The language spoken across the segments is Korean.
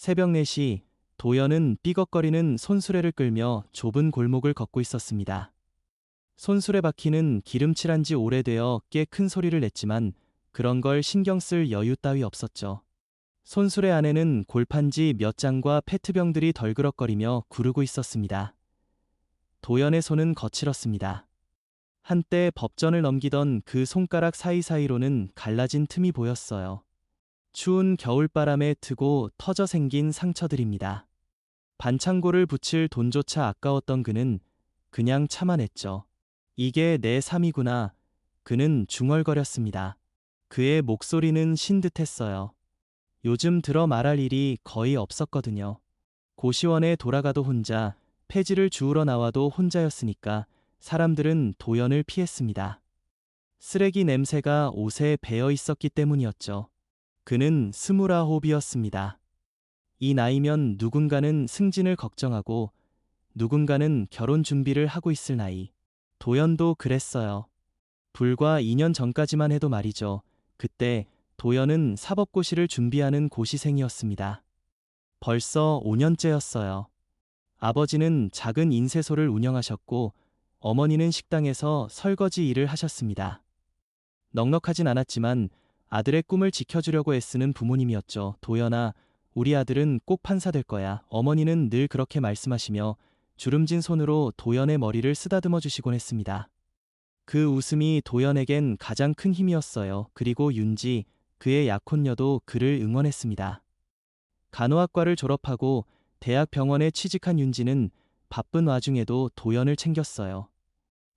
새벽 4시, 도연은 삐걱거리는 손수레를 끌며 좁은 골목을 걷고 있었습니다. 손수레 바퀴는 기름칠한 지 오래되어 꽤 큰 소리를 냈지만 그런 걸 신경 쓸 여유 따위 없었죠. 손수레 안에는 골판지 몇 장과 페트병들이 덜그럭거리며 구르고 있었습니다. 도연의 손은 거칠었습니다. 한때 법전을 넘기던 그 손가락 사이사이로는 갈라진 틈이 보였어요. 추운 겨울바람에 트고 터져 생긴 상처들입니다. 반창고를 붙일 돈조차 아까웠던 그는 그냥 참아냈죠. 이게 내 삶이구나. 그는 중얼거렸습니다. 그의 목소리는 신 듯했어요. 요즘 들어 말할 일이 거의 없었거든요. 고시원에 돌아가도 혼자, 폐지를 주우러 나와도 혼자였으니까 사람들은 도연을 피했습니다. 쓰레기 냄새가 옷에 배어 있었기 때문이었죠. 그는 29이었습니다. 이 나이면 누군가는 승진을 걱정하고 누군가는 결혼 준비를 하고 있을 나이. 도연도 그랬어요. 불과 2년 전까지만 해도 말이죠. 그때 도연은 사법고시를 준비하는 고시생이었습니다. 벌써 5년째였어요. 아버지는 작은 인쇄소를 운영하셨고 어머니는 식당에서 설거지 일을 하셨습니다. 넉넉하진 않았지만 아들의 꿈을 지켜주려고 애쓰는 부모님이었죠. 도연아, 우리 아들은 꼭 판사 될 거야. 어머니는 늘 그렇게 말씀하시며 주름진 손으로 도연의 머리를 쓰다듬어 주시곤 했습니다. 그 웃음이 도연에겐 가장 큰 힘이었어요. 그리고 윤지, 그의 약혼녀도 그를 응원했습니다. 간호학과를 졸업하고 대학병원에 취직한 윤지는 바쁜 와중에도 도연을 챙겼어요.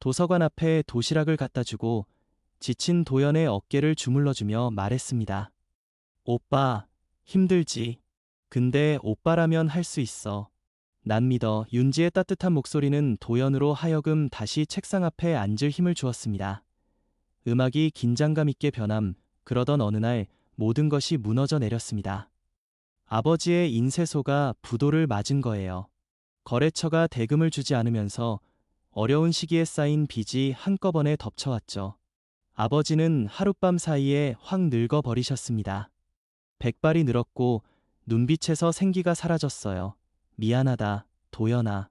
도서관 앞에 도시락을 갖다 주고 지친 도연의 어깨를 주물러주며 말했습니다. 오빠, 힘들지. 근데 오빠라면 할 수 있어. 난 믿어. 윤지의 따뜻한 목소리는 도연으로 하여금 다시 책상 앞에 앉을 힘을 주었습니다. 음악이 긴장감 있게 변함. 그러던 어느 날 모든 것이 무너져 내렸습니다. 아버지의 인쇄소가 부도를 맞은 거예요. 거래처가 대금을 주지 않으면서 어려운 시기에 쌓인 빚이 한꺼번에 덮쳐왔죠. 아버지는 하룻밤 사이에 확 늙어 버리셨습니다. 백발이 늘었고 눈빛에서 생기가 사라졌어요. 미안하다, 도연아.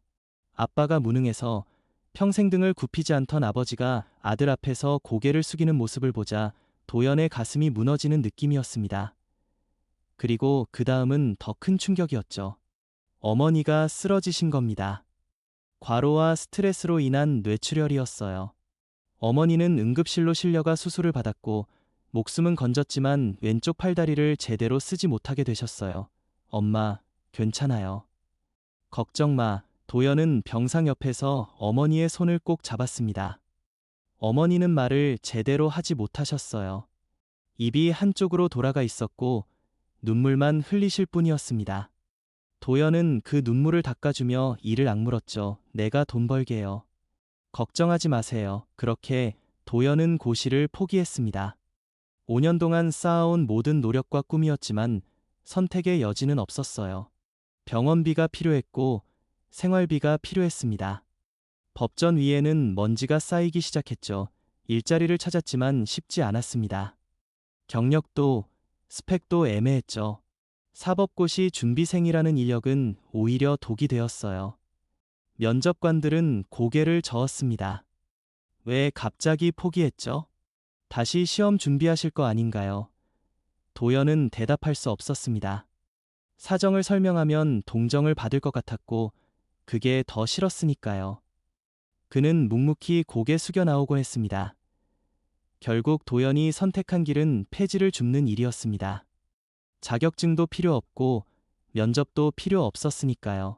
아빠가 무능해서 평생 등을 굽히지 않던 아버지가 아들 앞에서 고개를 숙이는 모습을 보자 도연의 가슴이 무너지는 느낌이었습니다. 그리고 그 다음은 더 큰 충격이었죠. 어머니가 쓰러지신 겁니다. 과로와 스트레스로 인한 뇌출혈이었어요. 어머니는 응급실로 실려가 수술을 받았고 목숨은 건졌지만 왼쪽 팔다리를 제대로 쓰지 못하게 되셨어요. 엄마, 괜찮아요. 걱정 마. 도연은 병상 옆에서 어머니의 손을 꼭 잡았습니다. 어머니는 말을 제대로 하지 못하셨어요. 입이 한쪽으로 돌아가 있었고 눈물만 흘리실 뿐이었습니다. 도연은 그 눈물을 닦아주며 이를 악물었죠. 내가 돈 벌게요. 걱정하지 마세요. 그렇게 도연은 고시를 포기했습니다. 5년 동안 쌓아온 모든 노력과 꿈이었지만 선택의 여지는 없었어요. 병원비가 필요했고 생활비가 필요했습니다. 법전 위에는 먼지가 쌓이기 시작했죠. 일자리를 찾았지만 쉽지 않았습니다. 경력도 스펙도 애매했죠. 사법고시 준비생이라는 이력은 오히려 독이 되었어요. 면접관들은 고개를 저었습니다. 왜 갑자기 포기했죠? 다시 시험 준비하실 거 아닌가요? 도연은 대답할 수 없었습니다. 사정을 설명하면 동정을 받을 것 같았고 그게 더 싫었으니까요. 그는 묵묵히 고개 숙여 나오곤 했습니다. 결국 도연이 선택한 길은 폐지를 줍는 일이었습니다. 자격증도 필요 없고 면접도 필요 없었으니까요.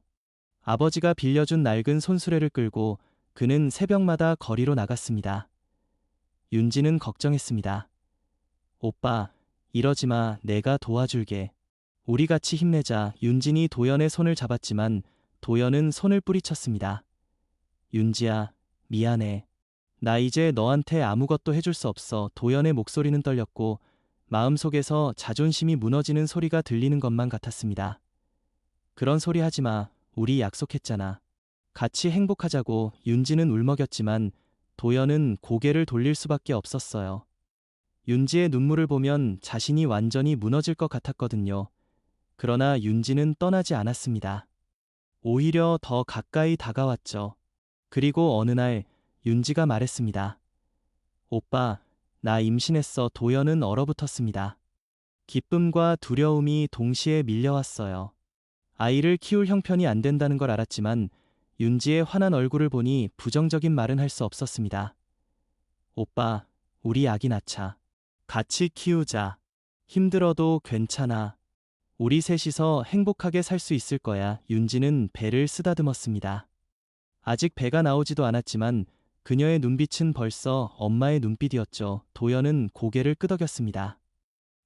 아버지가 빌려준 낡은 손수레를 끌고 그는 새벽마다 거리로 나갔습니다. 윤지는 걱정했습니다. 오빠, 이러지 마. 내가 도와줄게. 우리 같이 힘내자. 윤진이 도연의 손을 잡았지만 도연은 손을 뿌리쳤습니다. 윤지야, 미안해. 나 이제 너한테 아무것도 해줄 수 없어. 도연의 목소리는 떨렸고 마음속에서 자존심이 무너지는 소리가 들리는 것만 같았습니다. 그런 소리 하지 마. 우리 약속했잖아. 같이 행복하자고. 윤지는 울먹였지만 도연은 고개를 돌릴 수밖에 없었어요. 윤지의 눈물을 보면 자신이 완전히 무너질 것 같았거든요. 그러나 윤지는 떠나지 않았습니다. 오히려 더 가까이 다가왔죠. 그리고 어느 날 윤지가 말했습니다. 오빠, 나 임신했어. 도연은 얼어붙었습니다. 기쁨과 두려움이 동시에 밀려왔어요. 아이를 키울 형편이 안 된다는 걸 알았지만 윤지의 환한 얼굴을 보니 부정적인 말은 할 수 없었습니다. 오빠, 우리 아기 낳자. 같이 키우자. 힘들어도 괜찮아. 우리 셋이서 행복하게 살 수 있을 거야. 윤지는 배를 쓰다듬었습니다. 아직 배가 나오지도 않았지만 그녀의 눈빛은 벌써 엄마의 눈빛이었죠. 도연은 고개를 끄덕였습니다.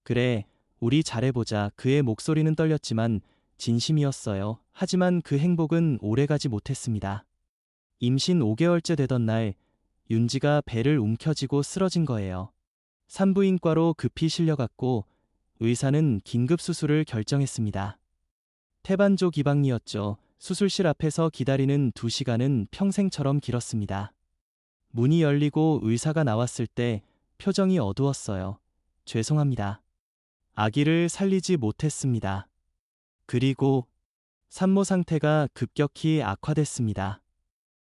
그래, 우리 잘해보자. 그의 목소리는 떨렸지만 진심이었어요. 하지만 그 행복은 오래가지 못했습니다. 임신 5개월째 되던 날, 윤지가 배를 움켜쥐고 쓰러진 거예요. 산부인과로 급히 실려갔고 의사는 긴급 수술을 결정했습니다. 태반조 기박리였죠. 수술실 앞에서 기다리는 2시간은 평생처럼 길었습니다. 문이 열리고 의사가 나왔을 때 표정이 어두웠어요. 죄송합니다. 아기를 살리지 못했습니다. 그리고 산모 상태가 급격히 악화됐습니다.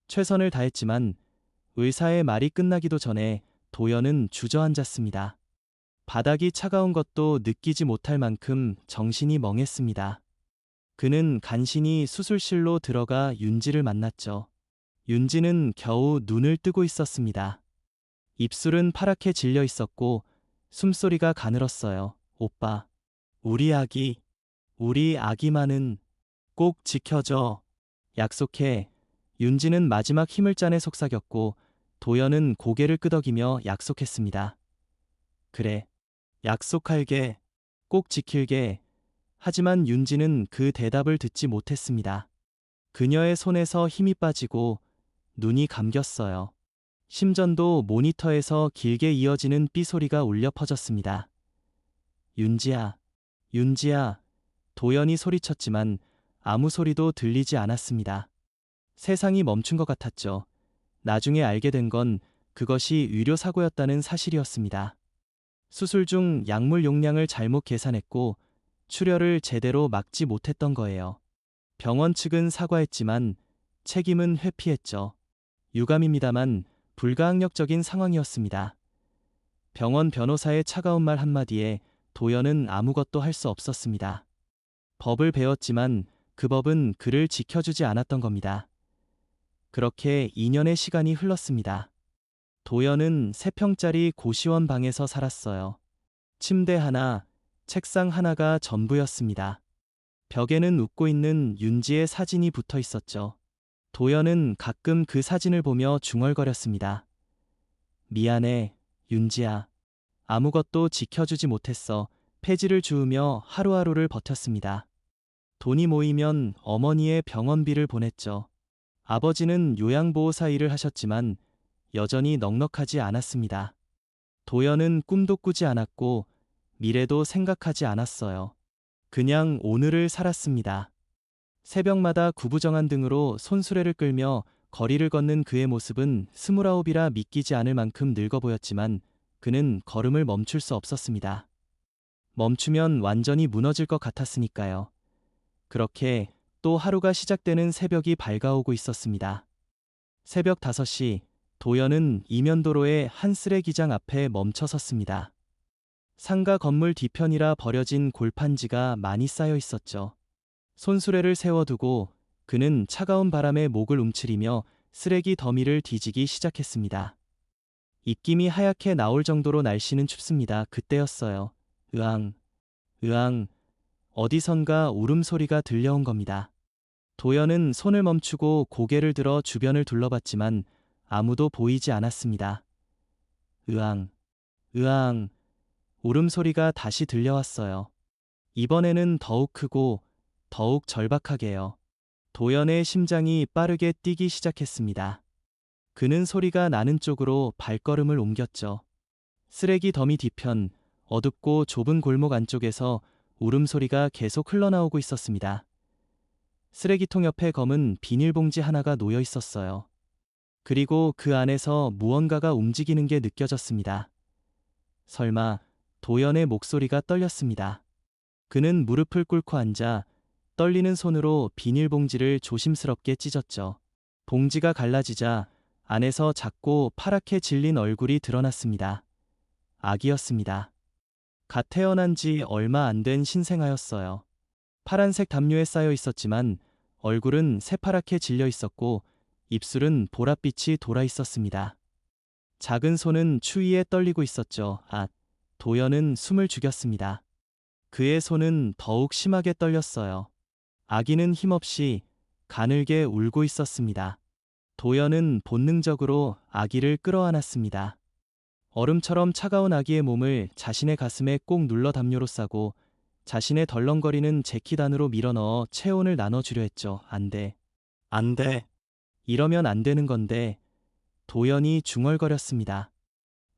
최선을 다했지만 의사의 말이 끝나기도 전에 도연은 주저앉았습니다. 바닥이 차가운 것도 느끼지 못할 만큼 정신이 멍했습니다. 그는 간신히 수술실로 들어가 윤지를 만났죠. 윤지는 겨우 눈을 뜨고 있었습니다. 입술은 파랗게 질려 있었고 숨소리가 가늘었어요. 오빠, 우리 아기만은 꼭 지켜줘. 약속해. 윤지는 마지막 힘을 짜내 속삭였고 도연은 고개를 끄덕이며 약속했습니다. 그래, 약속할게. 꼭 지킬게. 하지만 윤지는 그 대답을 듣지 못했습니다. 그녀의 손에서 힘이 빠지고 눈이 감겼어요. 심전도 모니터에서 길게 이어지는 삐소리가 울려 퍼졌습니다. 윤지야, 윤지야. 도연이 소리쳤지만 아무 소리도 들리지 않았습니다. 세상이 멈춘 것 같았죠. 나중에 알게 된 건 그것이 의료사고였다는 사실이었습니다. 수술 중 약물 용량을 잘못 계산했고 출혈을 제대로 막지 못했던 거예요. 병원 측은 사과했지만 책임은 회피했죠. 유감입니다만 불가항력적인 상황이었습니다. 병원 변호사의 차가운 말 한마디에 도연은 아무것도 할 수 없었습니다. 법을 배웠지만 그 법은 그를 지켜주지 않았던 겁니다. 그렇게 2년의 시간이 흘렀습니다. 도연은 3평짜리 고시원 방에서 살았어요. 침대 하나, 책상 하나가 전부였습니다. 벽에는 웃고 있는 윤지의 사진이 붙어 있었죠. 도연은 가끔 그 사진을 보며 중얼거렸습니다. 미안해, 윤지야. 아무것도 지켜주지 못했어. 폐지를 주우며 하루하루를 버텼습니다. 돈이 모이면 어머니의 병원비를 보냈죠. 아버지는 요양보호사 일을 하셨지만 여전히 넉넉하지 않았습니다. 도연은 꿈도 꾸지 않았고 미래도 생각하지 않았어요. 그냥 오늘을 살았습니다. 새벽마다 구부정한 등으로 손수레를 끌며 거리를 걷는 그의 모습은 29이라 믿기지 않을 만큼 늙어 보였지만 그는 걸음을 멈출 수 없었습니다. 멈추면 완전히 무너질 것 같았으니까요. 그렇게 또 하루가 시작되는 새벽이 밝아오고 있었습니다. 새벽 5시, 도연은 이면도로의 한 쓰레기장 앞에 멈춰 섰습니다. 상가 건물 뒤편이라 버려진 골판지가 많이 쌓여 있었죠. 손수레를 세워두고 그는 차가운 바람에 목을 움츠리며 쓰레기 더미를 뒤지기 시작했습니다. 입김이 하얗게 나올 정도로 날씨는 춥습니다. 그때였어요. 으앙, 으앙, 어디선가 울음소리가 들려온 겁니다. 도연은 손을 멈추고 고개를 들어 주변을 둘러봤지만 아무도 보이지 않았습니다. 으앙, 으앙, 울음소리가 다시 들려왔어요. 이번에는 더욱 크고 더욱 절박하게요. 도연의 심장이 빠르게 뛰기 시작했습니다. 그는 소리가 나는 쪽으로 발걸음을 옮겼죠. 쓰레기 더미 뒤편, 어둡고 좁은 골목 안쪽에서 울음소리가 계속 흘러나오고 있었습니다. 쓰레기통 옆에 검은 비닐봉지 하나가 놓여 있었어요. 그리고 그 안에서 무언가가 움직이는 게 느껴졌습니다. 설마 도연의 목소리가 떨렸습니다. 그는 무릎을 꿇고 앉아 떨리는 손으로 비닐봉지를 조심스럽게 찢었죠. 봉지가 갈라지자 안에서 작고 파랗게 질린 얼굴이 드러났습니다. 아기였습니다. 갓 태어난 지 얼마 안 된 신생아였어요. 파란색 담요에 쌓여 있었지만 얼굴은 새파랗게 질려 있었고 입술은 보랏빛이 돌아 있었습니다. 작은 손은 추위에 떨리고 있었죠. 도연은 숨을 죽였습니다. 그의 손은 더욱 심하게 떨렸어요. 아기는 힘없이 가늘게 울고 있었습니다. 도연은 본능적으로 아기를 끌어안았습니다. 얼음처럼 차가운 아기의 몸을 자신의 가슴에 꼭 눌러 담요로 싸고 자신의 덜렁거리는 재킷 안으로 밀어넣어 체온을 나눠주려 했죠. 안 돼. 안 돼. 이러면 안 되는 건데. 도연이 중얼거렸습니다.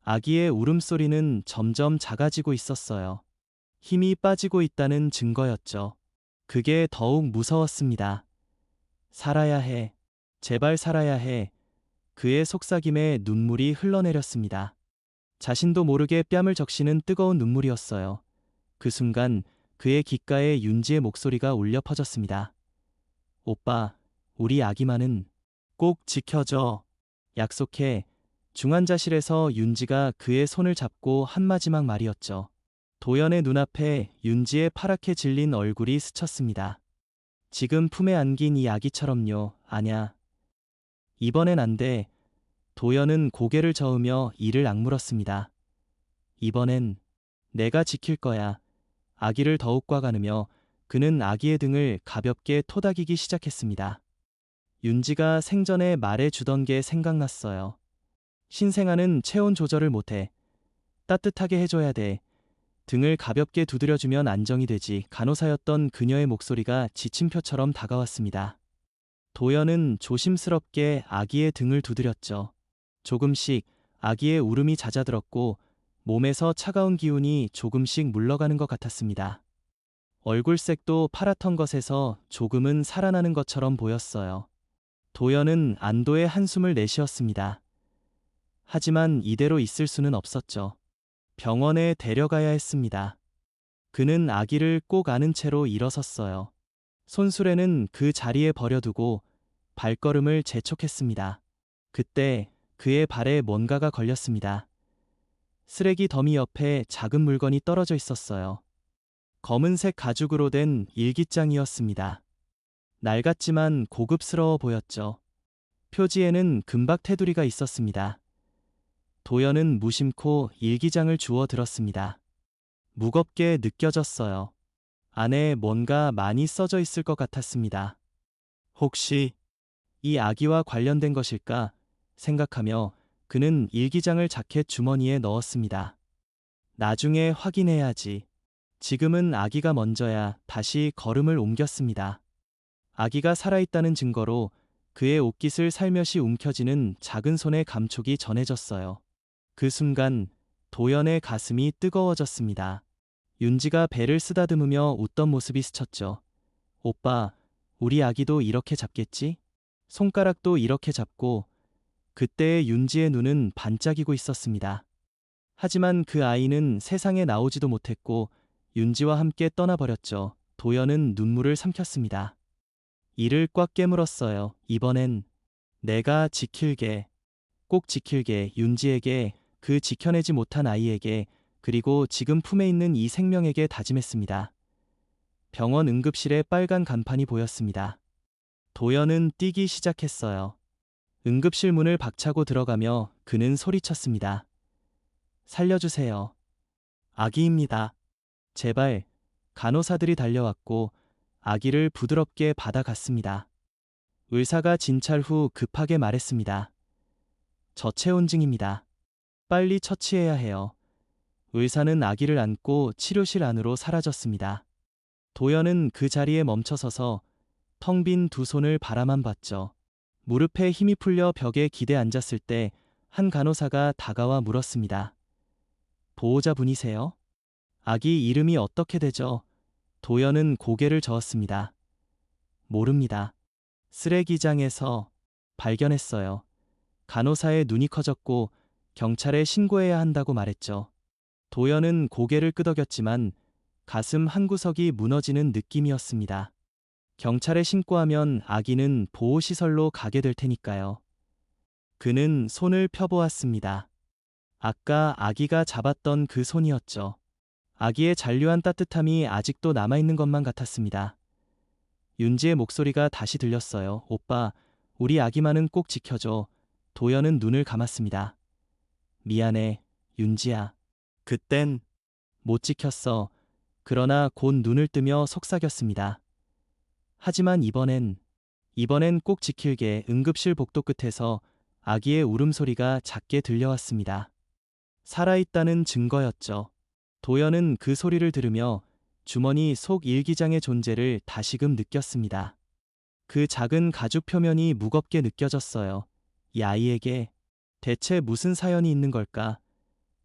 아기의 울음소리는 점점 작아지고 있었어요. 힘이 빠지고 있다는 증거였죠. 그게 더욱 무서웠습니다. 살아야 해. 제발 살아야 해. 그의 속삭임에 눈물이 흘러내렸습니다. 자신도 모르게 뺨을 적시는 뜨거운 눈물이었어요. 그 순간 그의 귓가에 윤지의 목소리가 울려 퍼졌습니다. 오빠, 우리 아기만은 꼭 지켜줘. 약속해. 중환자실에서 윤지가 그의 손을 잡고 한 마지막 말이었죠. 도연의 눈앞에 윤지의 파랗게 질린 얼굴이 스쳤습니다. 지금 품에 안긴 이 아기처럼요. 아냐. 이번엔 안 돼. 도연은 고개를 저으며 이를 악물었습니다. 이번엔 내가 지킬 거야. 아기를 더욱 꽉안으며 그는 아기의 등을 가볍게 토닥이기 시작했습니다. 윤지가 생전에 말해주던 게 생각났어요. 신생아는 체온 조절을 못해. 따뜻하게 해줘야 돼. 등을 가볍게 두드려주면 안정이 되지. 간호사였던 그녀의 목소리가 지침표처럼 다가왔습니다. 도연은 조심스럽게 아기의 등을 두드렸죠. 조금씩 아기의 울음이 잦아들었고 몸에서 차가운 기운이 조금씩 물러가는 것 같았습니다. 얼굴색도 파랗던 것에서 조금은 살아나는 것처럼 보였어요. 도연은 안도의 한숨을 내쉬었습니다. 하지만 이대로 있을 수는 없었죠. 병원에 데려가야 했습니다. 그는 아기를 꼭 안은 채로 일어섰어요. 손수레는 그 자리에 버려두고 발걸음을 재촉했습니다. 그때 그의 발에 뭔가가 걸렸습니다. 쓰레기 더미 옆에 작은 물건이 떨어져 있었어요. 검은색 가죽으로 된 일기장이었습니다. 낡았지만 고급스러워 보였죠. 표지에는 금박 테두리가 있었습니다. 도연은 무심코 일기장을 주워 들었습니다. 무겁게 느껴졌어요. 안에 뭔가 많이 써져 있을 것 같았습니다. 혹시 이 아기와 관련된 것일까 생각하며 그는 일기장을 자켓 주머니에 넣었습니다. 나중에 확인해야지. 지금은 아기가 먼저야. 다시 걸음을 옮겼습니다. 아기가 살아있다는 증거로 그의 옷깃을 살며시 움켜쥐는 작은 손의 감촉이 전해졌어요. 그 순간 도연의 가슴이 뜨거워졌습니다. 윤지가 배를 쓰다듬으며 웃던 모습이 스쳤죠. 오빠, 우리 아기도 이렇게 잡겠지? 손가락도 이렇게 잡고. 그때의 윤지의 눈은 반짝이고 있었습니다. 하지만 그 아이는 세상에 나오지도 못했고 윤지와 함께 떠나버렸죠. 도연은 눈물을 삼켰습니다. 이를 꽉 깨물었어요. 이번엔 내가 지킬게. 꼭 지킬게. 윤지에게, 그 지켜내지 못한 아이에게, 그리고 지금 품에 있는 이 생명에게 다짐했습니다. 병원 응급실에 빨간 간판이 보였습니다. 도연은 뛰기 시작했어요. 응급실 문을 박차고 들어가며 그는 소리쳤습니다. 살려주세요. 아기입니다. 제발. 간호사들이 달려왔고 아기를 부드럽게 받아갔습니다. 의사가 진찰 후 급하게 말했습니다. 저체온증입니다. 빨리 처치해야 해요. 의사는 아기를 안고 치료실 안으로 사라졌습니다. 도연은 그 자리에 멈춰서서 텅 빈 두 손을 바라만 봤죠. 무릎에 힘이 풀려 벽에 기대 앉았을 때 한 간호사가 다가와 물었습니다. 보호자분이세요? 아기 이름이 어떻게 되죠? 도연은 고개를 저었습니다. 모릅니다. 쓰레기장에서 발견했어요. 간호사의 눈이 커졌고 경찰에 신고해야 한다고 말했죠. 도연은 고개를 끄덕였지만 가슴 한구석이 무너지는 느낌이었습니다. 경찰에 신고하면 아기는 보호시설로 가게 될 테니까요. 그는 손을 펴보았습니다. 아까 아기가 잡았던 그 손이었죠. 아기의 잔류한 따뜻함이 아직도 남아있는 것만 같았습니다. 윤지의 목소리가 다시 들렸어요. 오빠, 우리 아기만은 꼭 지켜줘. 도연은 눈을 감았습니다. 미안해, 윤지야. 그땐 못 지켰어. 그러나 곧 눈을 뜨며 속삭였습니다. 하지만 이번엔 꼭 지킬게. 응급실 복도 끝에서 아기의 울음소리가 작게 들려왔습니다. 살아있다는 증거였죠. 도연은 그 소리를 들으며 주머니 속 일기장의 존재를 다시금 느꼈습니다. 그 작은 가죽 표면이 무겁게 느껴졌어요. 이 아이에게 대체 무슨 사연이 있는 걸까?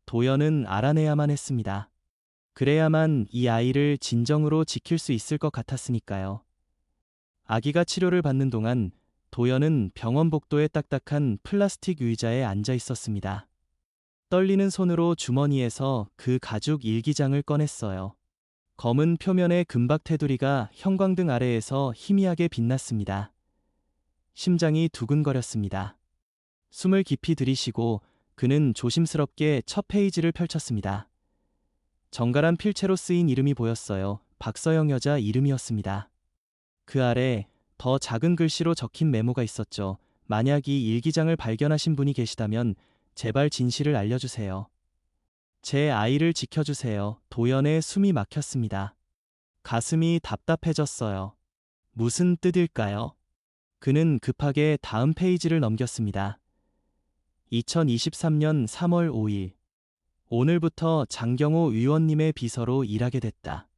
도연은 알아내야만 했습니다. 그래야만 이 아이를 진정으로 지킬 수 있을 것 같았으니까요. 아기가 치료를 받는 동안 도연은 병원 복도의 딱딱한 플라스틱 의자에 앉아 있었습니다. 떨리는 손으로 주머니에서 그 가죽 일기장을 꺼냈어요. 검은 표면의 금박 테두리가 형광등 아래에서 희미하게 빛났습니다. 심장이 두근거렸습니다. 숨을 깊이 들이쉬고 그는 조심스럽게 첫 페이지를 펼쳤습니다. 정갈한 필체로 쓰인 이름이 보였어요. 박서영 여자 이름이었습니다. 그 아래 더 작은 글씨로 적힌 메모가 있었죠. 만약 이 일기장을 발견하신 분이 계시다면 제발 진실을 알려주세요. 제 아이를 지켜주세요. 도연의 숨이 막혔습니다. 가슴이 답답해졌어요. 무슨 뜻일까요? 그는 급하게 다음 페이지를 넘겼습니다. 2023년 3월 5일. 오늘부터 장경호 의원님의 비서로 일하게 됐다.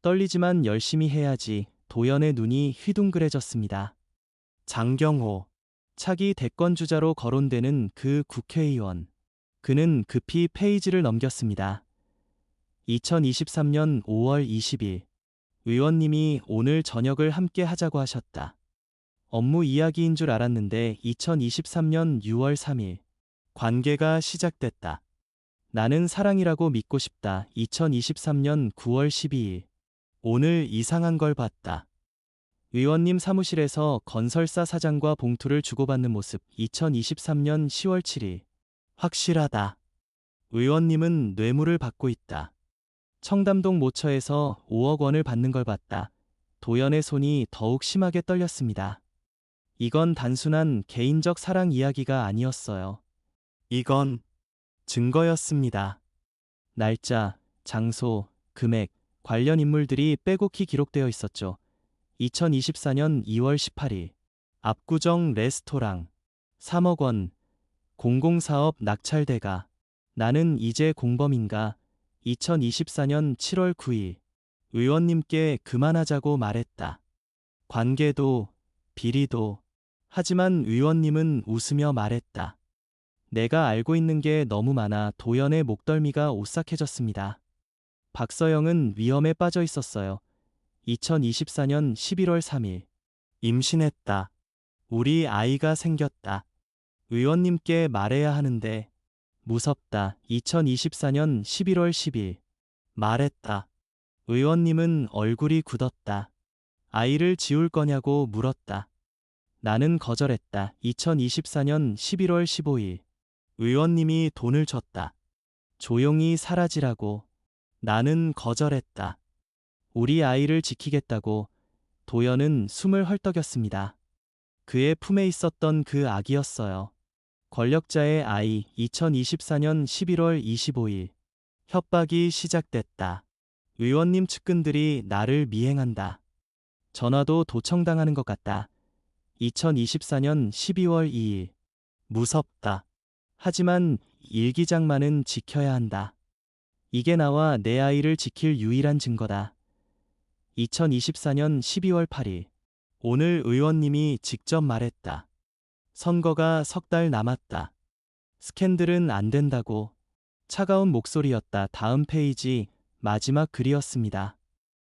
떨리지만 열심히 해야지. 도연의 눈이 휘둥그레졌습니다. 장경호. 차기 대권주자로 거론되는 그 국회의원. 그는 급히 페이지를 넘겼습니다. 2023년 5월 20일. 의원님이 오늘 저녁을 함께 하자고 하셨다. 업무 이야기인 줄 알았는데 2023년 6월 3일. 관계가 시작됐다. 나는 사랑이라고 믿고 싶다. 2023년 9월 12일. 오늘 이상한 걸 봤다. 의원님 사무실에서 건설사 사장과 봉투를 주고받는 모습. 2023년 10월 7일. 확실하다. 의원님은 뇌물을 받고 있다. 청담동 모처에서 5억 원을 받는 걸 봤다. 도연의 손이 더욱 심하게 떨렸습니다. 이건 단순한 개인적 사랑 이야기가 아니었어요. 이건 증거였습니다. 날짜, 장소, 금액, 관련 인물들이 빼곡히 기록되어 있었죠. 2024년 2월 18일. 압구정 레스토랑. 3억 원. 공공사업 낙찰대가. 나는 이제 공범인가. 2024년 7월 9일. 의원님께 그만하자고 말했다. 관계도, 비리도. 하지만 의원님은 웃으며 말했다. 내가 알고 있는 게 너무 많아. 도연의 목덜미가 오싹해졌습니다. 박서영은 위험에 빠져 있었어요. 2024년 11월 3일. 임신했다. 우리 아이가 생겼다. 의원님께 말해야 하는데 무섭다. 2024년 11월 10일. 말했다. 의원님은 얼굴이 굳었다. 아이를 지울 거냐고 물었다. 나는 거절했다. 2024년 11월 15일. 의원님이 돈을 줬다. 조용히 사라지라고. 나는 거절했다. 우리 아이를 지키겠다고. 도연은 숨을 헐떡였습니다. 그의 품에 있었던 그 아기였어요. 권력자의 아이. 2024년 11월 25일. 협박이 시작됐다. 의원님 측근들이 나를 미행한다. 전화도 도청당하는 것 같다. 2024년 12월 2일. 무섭다. 하지만 일기장만은 지켜야 한다. 이게 나와 내 아이를 지킬 유일한 증거다. 2024년 12월 8일. 오늘 의원님이 직접 말했다. 선거가 석 달 남았다. 스캔들은 안 된다고. 차가운 목소리였다. 다음 페이지 마지막 글이었습니다.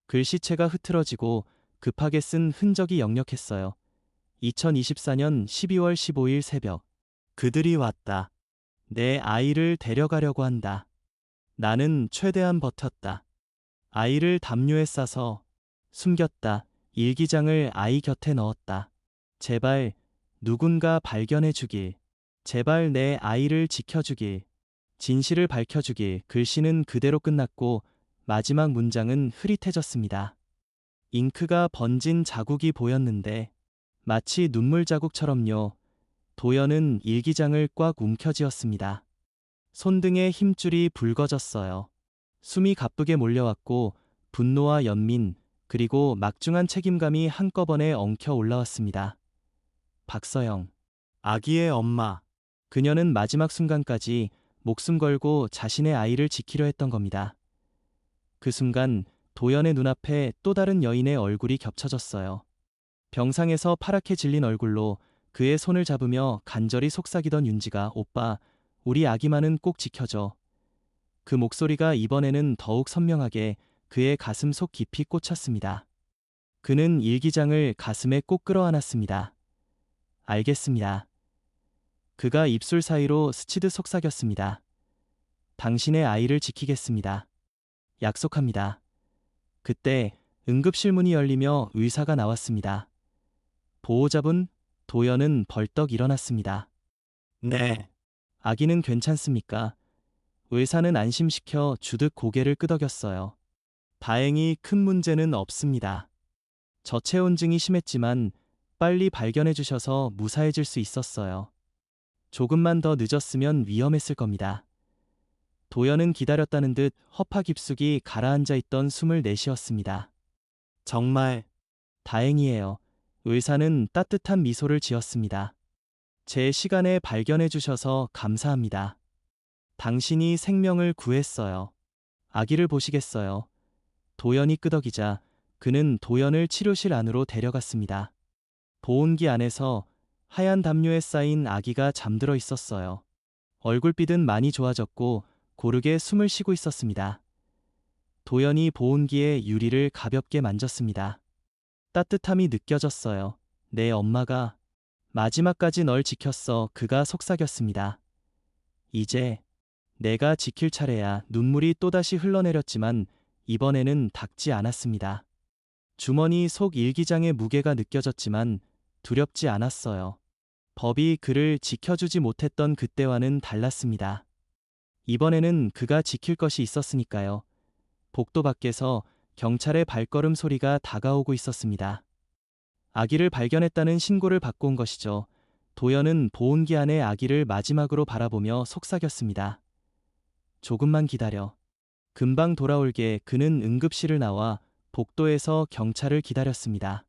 글씨체가 흐트러지고 급하게 쓴 흔적이 역력했어요. 2024년 12월 15일 새벽. 그들이 왔다. 내 아이를 데려가려고 한다. 나는 최대한 버텼다. 아이를 담요에 싸서 숨겼다. 일기장을 아이 곁에 넣었다. 제발 누군가 발견해 주길. 제발 내 아이를 지켜주길. 진실을 밝혀주길. 글씨는 그대로 끝났고 마지막 문장은 흐릿해졌습니다. 잉크가 번진 자국이 보였는데 마치 눈물 자국처럼요. 도연은 일기장을 꽉 움켜쥐었습니다. 손등에 힘줄이 붉어졌어요. 숨이 가쁘게 몰려왔고 분노와 연민 그리고 막중한 책임감이 한꺼번에 엉켜 올라왔습니다. 박서영, 아기의 엄마. 그녀는 마지막 순간까지 목숨 걸고 자신의 아이를 지키려 했던 겁니다. 그 순간 도연의 눈앞에 또 다른 여인의 얼굴이 겹쳐졌어요. 병상에서 파랗게 질린 얼굴로 그의 손을 잡으며 간절히 속삭이던 윤지가 오빠, 우리 아기만은 꼭 지켜줘. 그 목소리가 이번에는 더욱 선명하게 그의 가슴 속 깊이 꽂혔습니다. 그는 일기장을 가슴에 꼭 끌어안았습니다. 알겠습니다. 그가 입술 사이로 스치듯 속삭였습니다. 당신의 아이를 지키겠습니다. 약속합니다. 그때 응급실 문이 열리며 의사가 나왔습니다. 보호자분, 도연은 벌떡 일어났습니다. 네. 아기는 괜찮습니까? 의사는 안심시켜 주듯 고개를 끄덕였어요. 다행히 큰 문제는 없습니다. 저체온증이 심했지만 빨리 발견해 주셔서 무사해질 수 있었어요. 조금만 더 늦었으면 위험했을 겁니다. 도연은 기다렸다는 듯 허파 깊숙이 가라앉아 있던 숨을 내쉬었습니다. 정말 다행이에요. 의사는 따뜻한 미소를 지었습니다. 제 시간에 발견해 주셔서 감사합니다. 당신이 생명을 구했어요. 아기를 보시겠어요? 도연이 끄덕이자 그는 도연을 치료실 안으로 데려갔습니다. 보온기 안에서 하얀 담요에 쌓인 아기가 잠들어 있었어요. 얼굴빛은 많이 좋아졌고 고르게 숨을 쉬고 있었습니다. 도연이 보온기의 유리를 가볍게 만졌습니다. 따뜻함이 느껴졌어요. 내 엄마가 마지막까지 널 지켰어. 그가 속삭였습니다. 이제 내가 지킬 차례야. 눈물이 또다시 흘러내렸지만 이번에는 닦지 않았습니다. 주머니 속 일기장의 무게가 느껴졌지만 두렵지 않았어요. 법이 그를 지켜주지 못했던 그때와는 달랐습니다. 이번에는 그가 지킬 것이 있었으니까요. 복도 밖에서 경찰의 발걸음 소리가 다가오고 있었습니다. 아기를 발견했다는 신고를 받고 온 것이죠. 도연은 보온기 안에 아기를 마지막으로 바라보며 속삭였습니다. 조금만 기다려. 금방 돌아올게. 그는 응급실을 나와 복도에서 경찰을 기다렸습니다.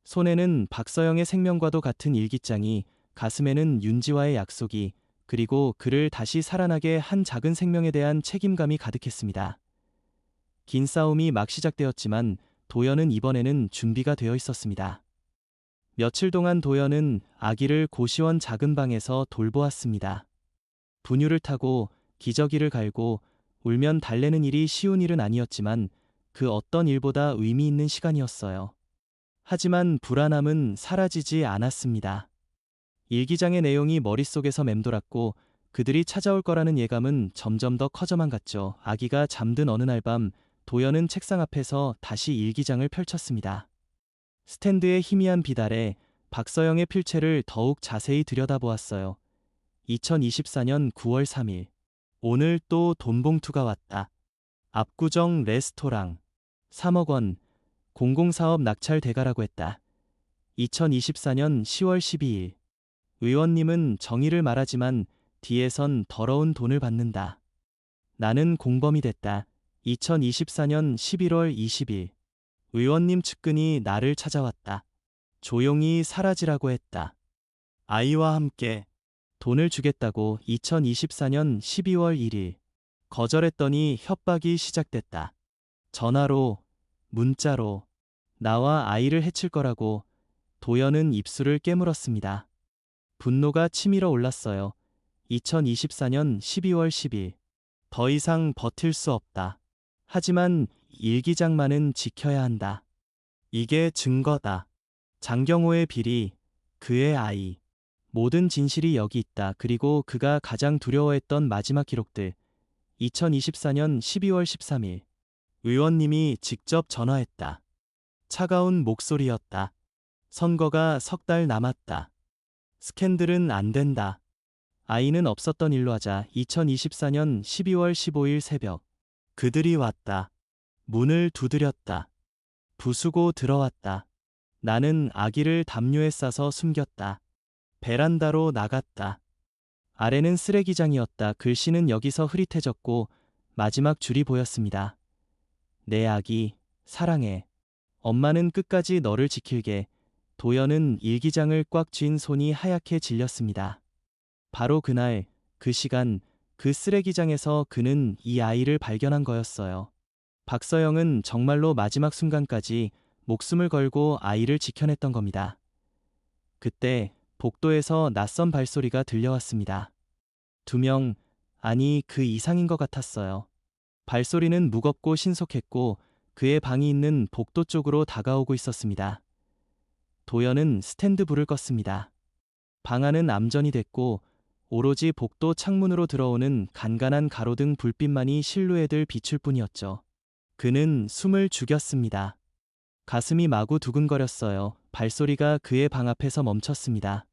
손에는 박서영의 생명과도 같은 일기장이, 가슴에는 윤지와의 약속이, 그리고 그를 다시 살아나게 한 작은 생명에 대한 책임감이 가득했습니다. 긴 싸움이 막 시작되었지만 도연은 이번에는 준비가 되어 있었습니다. 며칠 동안 도연은 아기를 고시원 작은 방에서 돌보았습니다. 분유를 타고 기저귀를 갈고 울면 달래는 일이 쉬운 일은 아니었지만 그 어떤 일보다 의미 있는 시간이었어요. 하지만 불안함은 사라지지 않았습니다. 일기장의 내용이 머릿속에서 맴돌았고 그들이 찾아올 거라는 예감은 점점 더 커져만 갔죠. 아기가 잠든 어느 날 밤 도연은 책상 앞에서 다시 일기장을 펼쳤습니다. 스탠드의 희미한 빛 아래 박서영의 필체를 더욱 자세히 들여다보았어요. 2024년 9월 3일. 오늘 또 돈봉투가 왔다. 압구정 레스토랑. 3억 원. 공공사업 낙찰 대가라고 했다. 2024년 10월 12일. 의원님은 정의를 말하지만 뒤에선 더러운 돈을 받는다. 나는 공범이 됐다. 2024년 11월 20일. 의원님 측근이 나를 찾아왔다. 조용히 사라지라고 했다. 아이와 함께 돈을 주겠다고. 2024년 12월 1일. 거절했더니 협박이 시작됐다. 전화로, 문자로, 나와 아이를 해칠 거라고. 도연은 입술을 깨물었습니다. 분노가 치밀어 올랐어요. 2024년 12월 10일. 더 이상 버틸 수 없다. 하지만 일기장만은 지켜야 한다. 이게 증거다. 장경호의 비리, 그의 아이. 모든 진실이 여기 있다. 그리고 그가 가장 두려워했던 마지막 기록들. 2024년 12월 13일. 의원님이 직접 전화했다. 차가운 목소리였다. 선거가 석 달 남았다. 스캔들은 안 된다. 아이는 없었던 일로 하자. 2024년 12월 15일 새벽. 그들이 왔다. 문을 두드렸다. 부수고 들어왔다. 나는 아기를 담요에 싸서 숨겼다. 베란다로 나갔다. 아래는 쓰레기장이었다. 글씨는 여기서 흐릿해졌고 마지막 줄이 보였습니다. 내 아기, 사랑해. 엄마는 끝까지 너를 지킬게. 도연은 일기장을 꽉 쥔 손이 하얗게 질렸습니다. 바로 그날, 그 시간, 그 쓰레기장에서 그는 이 아이를 발견한 거였어요. 박서영은 정말로 마지막 순간까지 목숨을 걸고 아이를 지켜냈던 겁니다. 그때 복도에서 낯선 발소리가 들려왔습니다. 2명, 아니 그 이상인 것 같았어요. 발소리는 무겁고 신속했고 그의 방이 있는 복도 쪽으로 다가오고 있었습니다. 도연은 스탠드 불을 껐습니다. 방 안은 암전이 됐고 오로지 복도 창문으로 들어오는 간간한 가로등 불빛만이 실루엣을 비출 뿐이었죠. 그는 숨을 죽였습니다. 가슴이 마구 두근거렸어요. 발소리가 그의 방 앞에서 멈췄습니다.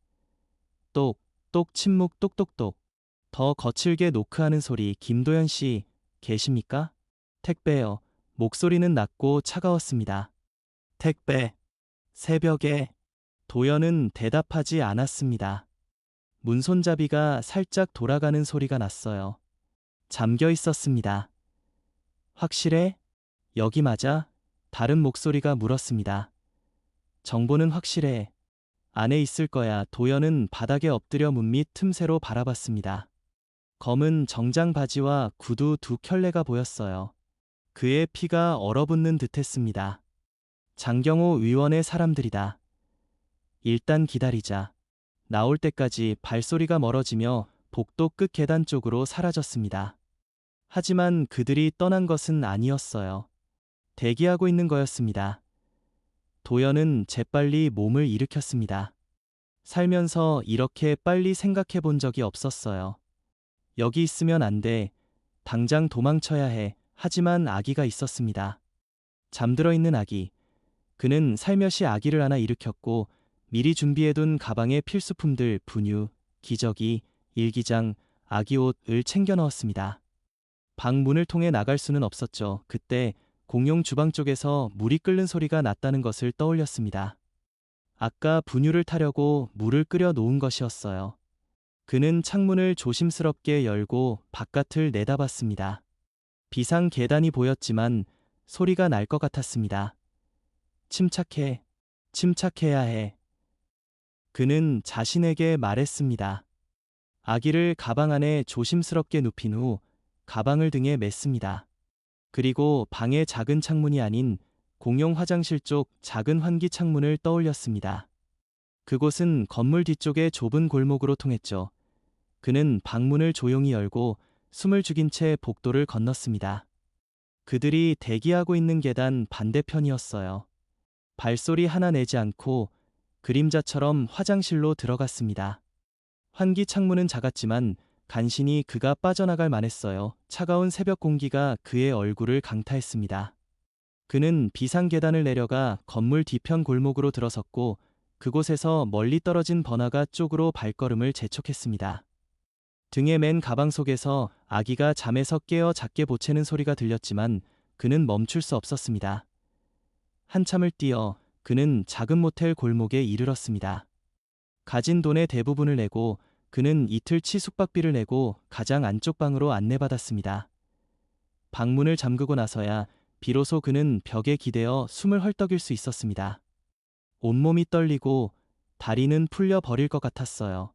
똑, 똑 침묵 똑똑똑. 더 거칠게 노크하는 소리. 김도연 씨, 계십니까? 택배요. 목소리는 낮고 차가웠습니다. 택배. 새벽에. 도연은 대답하지 않았습니다. 문손잡이가 살짝 돌아가는 소리가 났어요. 잠겨 있었습니다. 확실해? 여기 맞아? 다른 목소리가 물었습니다. 정보는 확실해. 안에 있을 거야. 도연은 바닥에 엎드려 문 밑 틈새로 바라봤습니다. 검은 정장 바지와 구두 2켤레가 보였어요. 그의 피가 얼어붙는 듯했습니다. 장경호 의원의 사람들이다. 일단 기다리자. 나올 때까지. 발소리가 멀어지며 복도 끝 계단 쪽으로 사라졌습니다. 하지만 그들이 떠난 것은 아니었어요. 대기하고 있는 거였습니다. 도연은 재빨리 몸을 일으켰습니다. 살면서 이렇게 빨리 생각해 본 적이 없었어요. 여기 있으면 안 돼. 당장 도망쳐야 해. 하지만 아기가 있었습니다. 잠들어 있는 아기. 그는 살며시 아기를 안아 일으켰고 미리 준비해둔 가방에 필수품들 분유, 기저귀, 일기장, 아기 옷을 챙겨 넣었습니다. 방 문을 통해 나갈 수는 없었죠. 그때 공용 주방 쪽에서 물이 끓는 소리가 났다는 것을 떠올렸습니다. 아까 분유를 타려고 물을 끓여 놓은 것이었어요. 그는 창문을 조심스럽게 열고 바깥을 내다봤습니다. 비상 계단이 보였지만 소리가 날 것 같았습니다. 침착해. 침착해야 해. 그는 자신에게 말했습니다. 아기를 가방 안에 조심스럽게 눕힌 후 가방을 등에 맸습니다. 그리고 방의 작은 창문이 아닌 공용 화장실 쪽 작은 환기 창문을 떠올렸습니다. 그곳은 건물 뒤쪽의 좁은 골목으로 통했죠. 그는 방문을 조용히 열고 숨을 죽인 채 복도를 건넜습니다. 그들이 대기하고 있는 계단 반대편이었어요. 발소리 하나 내지 않고 그림자처럼 화장실로 들어갔습니다. 환기 창문은 작았지만 간신히 그가 빠져나갈 만했어요. 차가운 새벽 공기가 그의 얼굴을 강타했습니다. 그는 비상 계단을 내려가 건물 뒤편 골목으로 들어섰고 그곳에서 멀리 떨어진 번화가 쪽으로 발걸음을 재촉했습니다. 등에 맨 가방 속에서 아기가 잠에서 깨어 작게 보채는 소리가 들렸지만 그는 멈출 수 없었습니다. 한참을 뛰어 그는 작은 모텔 골목에 이르렀습니다. 가진 돈의 대부분을 내고 그는 이틀치 숙박비를 내고 가장 안쪽 방으로 안내받았습니다. 방문을 잠그고 나서야 비로소 그는 벽에 기대어 숨을 헐떡일 수 있었습니다. 온몸이 떨리고 다리는 풀려 버릴 것 같았어요.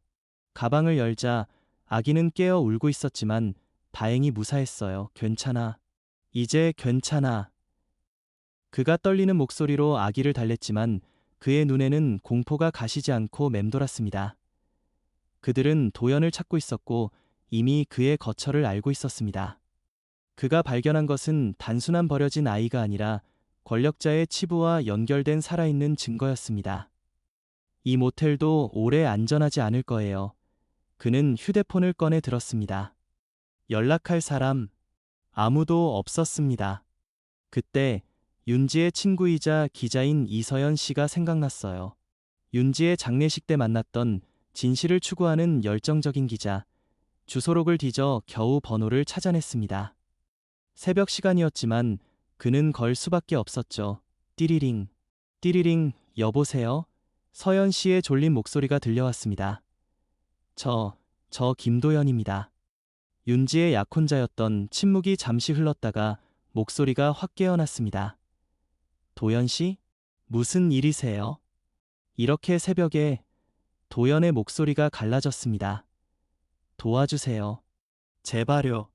가방을 열자 아기는 깨어 울고 있었지만 다행히 무사했어요. 괜찮아. 이제 괜찮아. 그가 떨리는 목소리로 아기를 달랬지만 그의 눈에는 공포가 가시지 않고 맴돌았습니다. 그들은 도연을 찾고 있었고 이미 그의 거처를 알고 있었습니다. 그가 발견한 것은 단순한 버려진 아이가 아니라 권력자의 치부와 연결된 살아있는 증거였습니다. 이 모텔도 오래 안전하지 않을 거예요. 그는 휴대폰을 꺼내 들었습니다. 연락할 사람 아무도 없었습니다. 그때 윤지의 친구이자 기자인 이서연 씨가 생각났어요. 윤지의 장례식 때 만났던 진실을 추구하는 열정적인 기자. 주소록을 뒤져 겨우 번호를 찾아냈습니다. 새벽 시간이었지만 그는 걸 수밖에 없었죠. 띠리링, 띠리링, 여보세요? 서연 씨의 졸린 목소리가 들려왔습니다. 저 김도연입니다. 윤지의 약혼자였던 침묵이 잠시 흘렀다가 목소리가 확 깨어났습니다. 도연 씨? 무슨 일이세요? 이렇게 새벽에 도연의 목소리가 갈라졌습니다. 도와주세요. 제발요.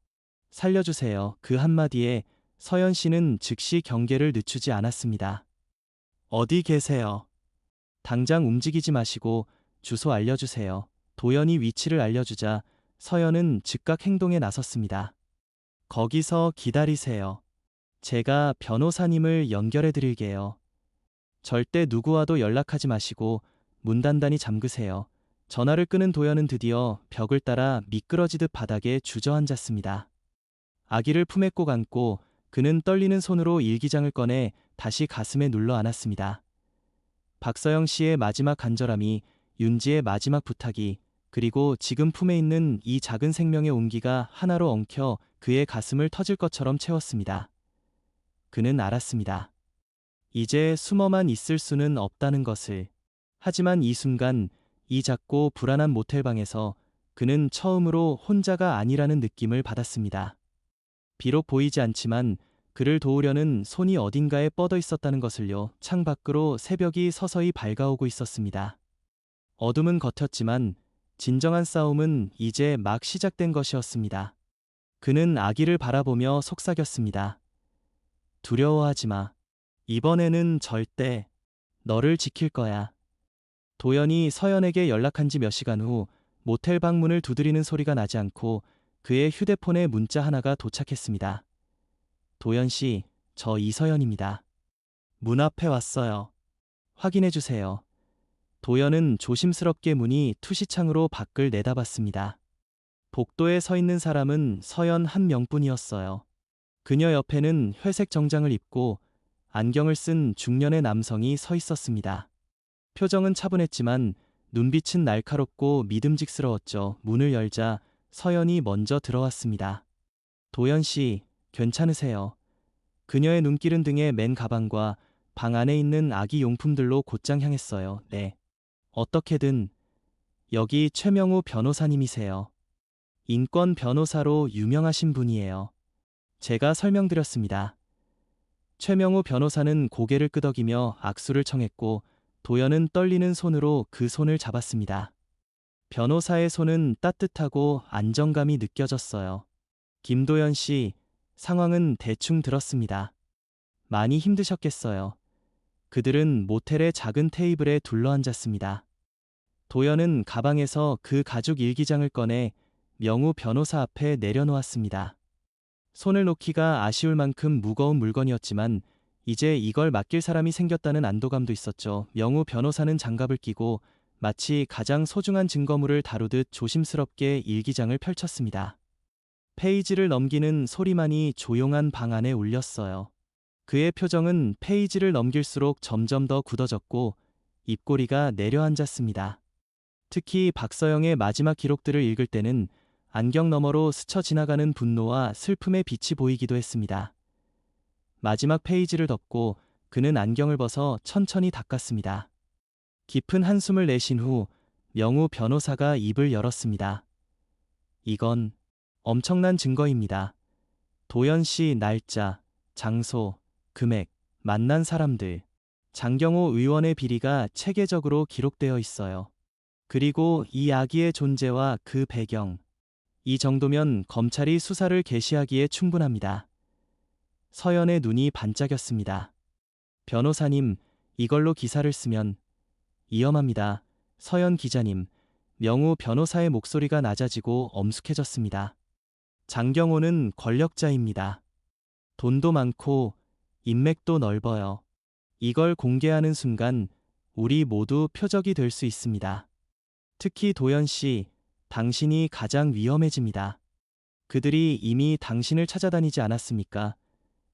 살려주세요. 그 한마디에 서연 씨는 즉시 경계를 늦추지 않았습니다. 어디 계세요? 당장 움직이지 마시고 주소 알려주세요. 도연이 위치를 알려주자 서연은 즉각 행동에 나섰습니다. 거기서 기다리세요. 제가 변호사님을 연결해 드릴게요. 절대 누구와도 연락하지 마시고 문 단단히 잠그세요. 전화를 끄는 도연은 드디어 벽을 따라 미끄러지듯 바닥에 주저앉았습니다. 아기를 품에 꼭 안고 그는 떨리는 손으로 일기장을 꺼내 다시 가슴에 눌러 안았습니다. 박서영 씨의 마지막 간절함이, 윤지의 마지막 부탁이, 그리고 지금 품에 있는 이 작은 생명의 온기가 하나로 엉켜 그의 가슴을 터질 것처럼 채웠습니다. 그는 알았습니다. 이제 숨어만 있을 수는 없다는 것을. 하지만 이 순간, 이 작고 불안한 모텔방에서 그는 처음으로 혼자가 아니라는 느낌을 받았습니다. 비록 보이지 않지만 그를 도우려는 손이 어딘가에 뻗어 있었다는 것을요. 창 밖으로 새벽이 서서히 밝아오고 있었습니다. 어둠은 겉였지만 진정한 싸움은 이제 막 시작된 것이었습니다. 그는 아기를 바라보며 속삭였습니다. 두려워하지 마. 이번에는 절대 너를 지킬 거야. 도연이 서연에게 연락한 지 몇 시간 후 모텔 방문을 두드리는 소리가 나지 않고 그의 휴대폰에 문자 하나가 도착했습니다. 도연 씨, 저 이서연입니다. 문 앞에 왔어요. 확인해 주세요. 도연은 조심스럽게 문이 투시창으로 밖을 내다봤습니다. 복도에 서 있는 사람은 서연 한 명뿐이었어요. 그녀 옆에는 회색 정장을 입고 안경을 쓴 중년의 남성이 서 있었습니다. 표정은 차분했지만 눈빛은 날카롭고 믿음직스러웠죠. 문을 열자 서연이 먼저 들어왔습니다. 도연 씨, 괜찮으세요? 그녀의 눈길은 등에 맨 가방과 방 안에 있는 아기 용품들로 곧장 향했어요. 네. 어떻게든. 여기 최명우 변호사님이세요. 인권 변호사로 유명하신 분이에요. 제가 설명드렸습니다. 최명우 변호사는 고개를 끄덕이며 악수를 청했고 도연은 떨리는 손으로 그 손을 잡았습니다. 변호사의 손은 따뜻하고 안정감이 느껴졌어요. 김도연 씨, 상황은 대충 들었습니다. 많이 힘드셨겠어요. 그들은 모텔의 작은 테이블에 둘러앉았습니다. 도연은 가방에서 그 가죽 일기장을 꺼내 명우 변호사 앞에 내려놓았습니다. 손을 놓기가 아쉬울 만큼 무거운 물건이었지만 이제 이걸 맡길 사람이 생겼다는 안도감도 있었죠. 명우 변호사는 장갑을 끼고 마치 가장 소중한 증거물을 다루듯 조심스럽게 일기장을 펼쳤습니다. 페이지를 넘기는 소리만이 조용한 방 안에 울렸어요. 그의 표정은 페이지를 넘길수록 점점 더 굳어졌고 입꼬리가 내려앉았습니다. 특히 박서영의 마지막 기록들을 읽을 때는 안경 너머로 스쳐 지나가는 분노와 슬픔의 빛이 보이기도 했습니다. 마지막 페이지를 덮고 그는 안경을 벗어 천천히 닦았습니다. 깊은 한숨을 내쉰 후 명우 변호사가 입을 열었습니다. 이건 엄청난 증거입니다. 도연 씨 날짜, 장소, 금액, 만난 사람들, 장경호 의원의 비리가 체계적으로 기록되어 있어요. 그리고 이 아기의 존재와 그 배경. 이 정도면 검찰이 수사를 개시하기에 충분합니다. 서연의 눈이 반짝였습니다. 변호사님, 이걸로 기사를 쓰면 위험합니다. 서연 기자님, 명우 변호사의 목소리가 낮아지고 엄숙해졌습니다. 장경호는 권력자입니다. 돈도 많고 인맥도 넓어요. 이걸 공개하는 순간 우리 모두 표적이 될 수 있습니다. 특히 도연 씨, 당신이 가장 위험해집니다. 그들이 이미 당신을 찾아다니지 않았습니까?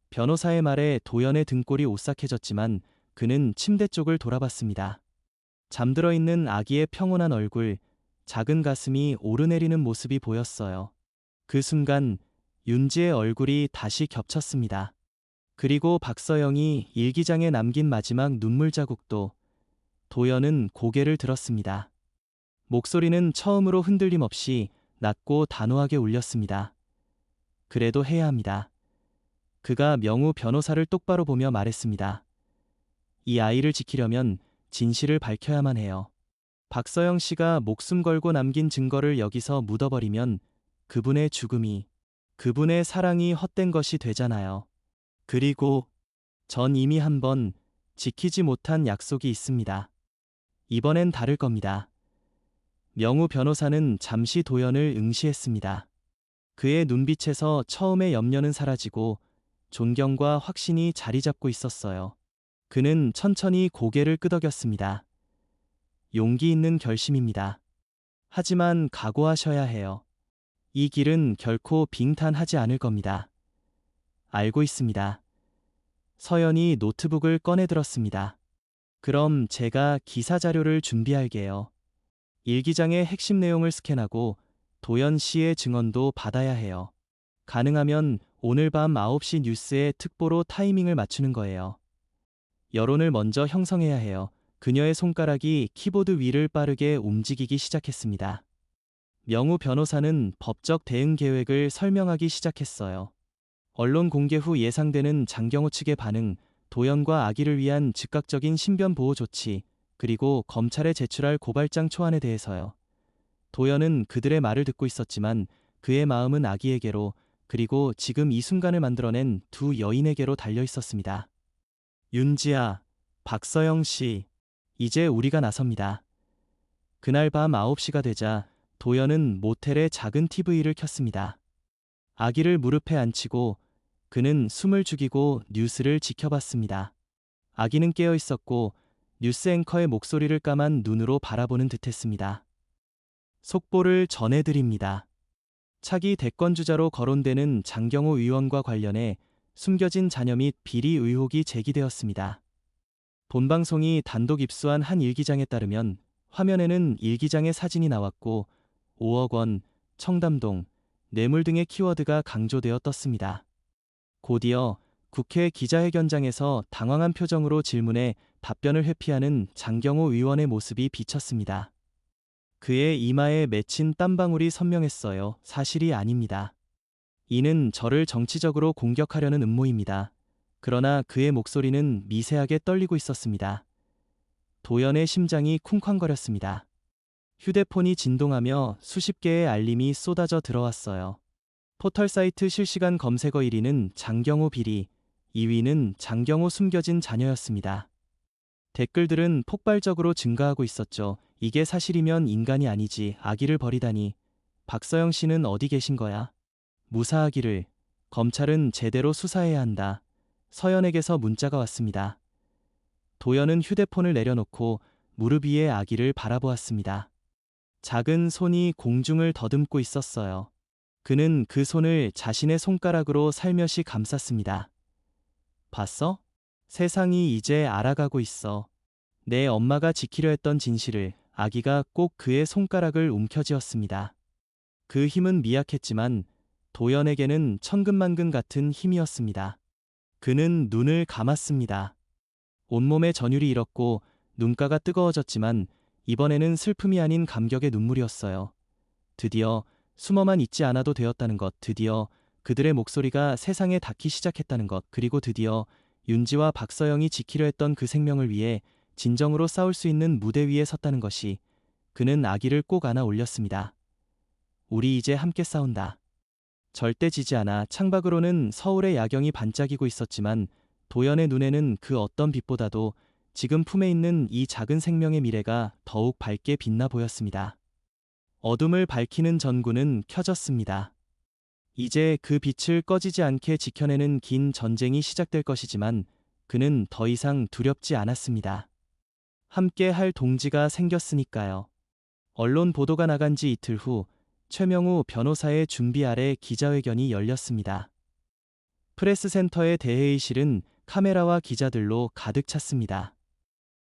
변호사의 말에 도연의 등골이 오싹해졌지만 그는 침대 쪽을 돌아봤습니다. 잠들어 있는 아기의 평온한 얼굴, 작은 가슴이 오르내리는 모습이 보였어요. 그 순간 윤지의 얼굴이 다시 겹쳤습니다. 그리고 박서영이 일기장에 남긴 마지막 눈물 자국도. 도연은 고개를 들었습니다. 목소리는 처음으로 흔들림 없이 낮고 단호하게 울렸습니다. 그래도 해야 합니다. 그가 명우 변호사를 똑바로 보며 말했습니다. 이 아이를 지키려면 진실을 밝혀야만 해요. 박서영 씨가 목숨 걸고 남긴 증거를 여기서 묻어버리면 그분의 죽음이, 그분의 사랑이 헛된 것이 되잖아요. 그리고 전 이미 한번 지키지 못한 약속이 있습니다. 이번엔 다를 겁니다. 명우 변호사는 잠시 도연을 응시했습니다. 그의 눈빛에서 처음의 염려는 사라지고 존경과 확신이 자리 잡고 있었어요. 그는 천천히 고개를 끄덕였습니다. 용기 있는 결심입니다. 하지만 각오하셔야 해요. 이 길은 결코 빙탄하지 않을 겁니다. 알고 있습니다. 서연이 노트북을 꺼내 들었습니다. 그럼 제가 기사 자료를 준비할게요. 일기장의 핵심 내용을 스캔하고 도연 씨의 증언도 받아야 해요. 가능하면 오늘 밤 9시 뉴스에 특보로 타이밍을 맞추는 거예요. 여론을 먼저 형성해야 해요. 그녀의 손가락이 키보드 위를 빠르게 움직이기 시작했습니다. 명우 변호사는 법적 대응 계획을 설명하기 시작했어요. 언론 공개 후 예상되는 장경호 측의 반응, 도연과 아기를 위한 즉각적인 신변 보호 조치, 그리고 검찰에 제출할 고발장 초안에 대해서요. 도연은 그들의 말을 듣고 있었지만 그의 마음은 아기에게로, 그리고 지금 이 순간을 만들어낸 두 여인에게로 달려 있었습니다. 윤지아, 박서영 씨, 이제 우리가 나섭니다. 그날 밤 9시가 되자 도연은 모텔의 작은 TV를 켰습니다. 아기를 무릎에 앉히고 그는 숨을 죽이고 뉴스를 지켜봤습니다. 아기는 깨어 있었고 뉴스 앵커의 목소리를 까만 눈으로 바라보는 듯했습니다. 속보를 전해드립니다. 차기 대권주자로 거론되는 장경호 의원과 관련해 숨겨진 자녀 및 비리 의혹이 제기되었습니다. 본방송이 단독 입수한 한 일기장에 따르면 화면에는 일기장의 사진이 나왔고 5억 원, 청담동, 뇌물 등의 키워드가 강조되어 떴습니다. 곧이어 국회 기자회견장에서 당황한 표정으로 질문에 답변을 회피하는 장경호 의원의 모습이 비쳤습니다. 그의 이마에 맺힌 땀방울이 선명했어요. 사실이 아닙니다. 이는 저를 정치적으로 공격하려는 음모입니다. 그러나 그의 목소리는 미세하게 떨리고 있었습니다. 도연의 심장이 쿵쾅거렸습니다. 휴대폰이 진동하며 수십 개의 알림이 쏟아져 들어왔어요. 포털 사이트 실시간 검색어 1위는 장경호 비리, 2위는 장경호 숨겨진 자녀였습니다. 댓글들은 폭발적으로 증가하고 있었죠. 이게 사실이면 인간이 아니지, 아기를 버리다니. 박서영 씨는 어디 계신 거야? 무사하기를. 검찰은 제대로 수사해야 한다. 서연에게서 문자가 왔습니다. 도연은 휴대폰을 내려놓고 무릎 위에 아기를 바라보았습니다. 작은 손이 공중을 더듬고 있었어요. 그는 그 손을 자신의 손가락으로 살며시 감쌌습니다. 봤어? 세상이 이제 알아가고 있어. 내 엄마가 지키려 했던 진실을. 아기가 꼭 그의 손가락을 움켜쥐었습니다. 그 힘은 미약했지만 도연에게는 천근만근 같은 힘이었습니다. 그는 눈을 감았습니다. 온몸에 전율이 일었고 눈가가 뜨거워졌지만 이번에는 슬픔이 아닌 감격의 눈물이었어요. 드디어 숨어만 있지 않아도 되었다는 것, 드디어 그들의 목소리가 세상에 닿기 시작했다는 것, 그리고 드디어 윤지와 박서영이 지키려 했던 그 생명을 위해 진정으로 싸울 수 있는 무대 위에 섰다는 것이. 그는 아기를 꼭 안아 올렸습니다. 우리 이제 함께 싸운다. 절대 지지 않아. 창밖으로는 서울의 야경이 반짝이고 있었지만 도연의 눈에는 그 어떤 빛보다도 지금 품에 있는 이 작은 생명의 미래가 더욱 밝게 빛나 보였습니다. 어둠을 밝히는 전구는 켜졌습니다. 이제 그 빛을 꺼지지 않게 지켜내는 긴 전쟁이 시작될 것이지만 그는 더 이상 두렵지 않았습니다. 함께 할 동지가 생겼으니까요. 언론 보도가 나간 지 이틀 후 최명우 변호사의 준비 아래 기자회견이 열렸습니다. 프레스센터의 대회의실은 카메라와 기자들로 가득 찼습니다.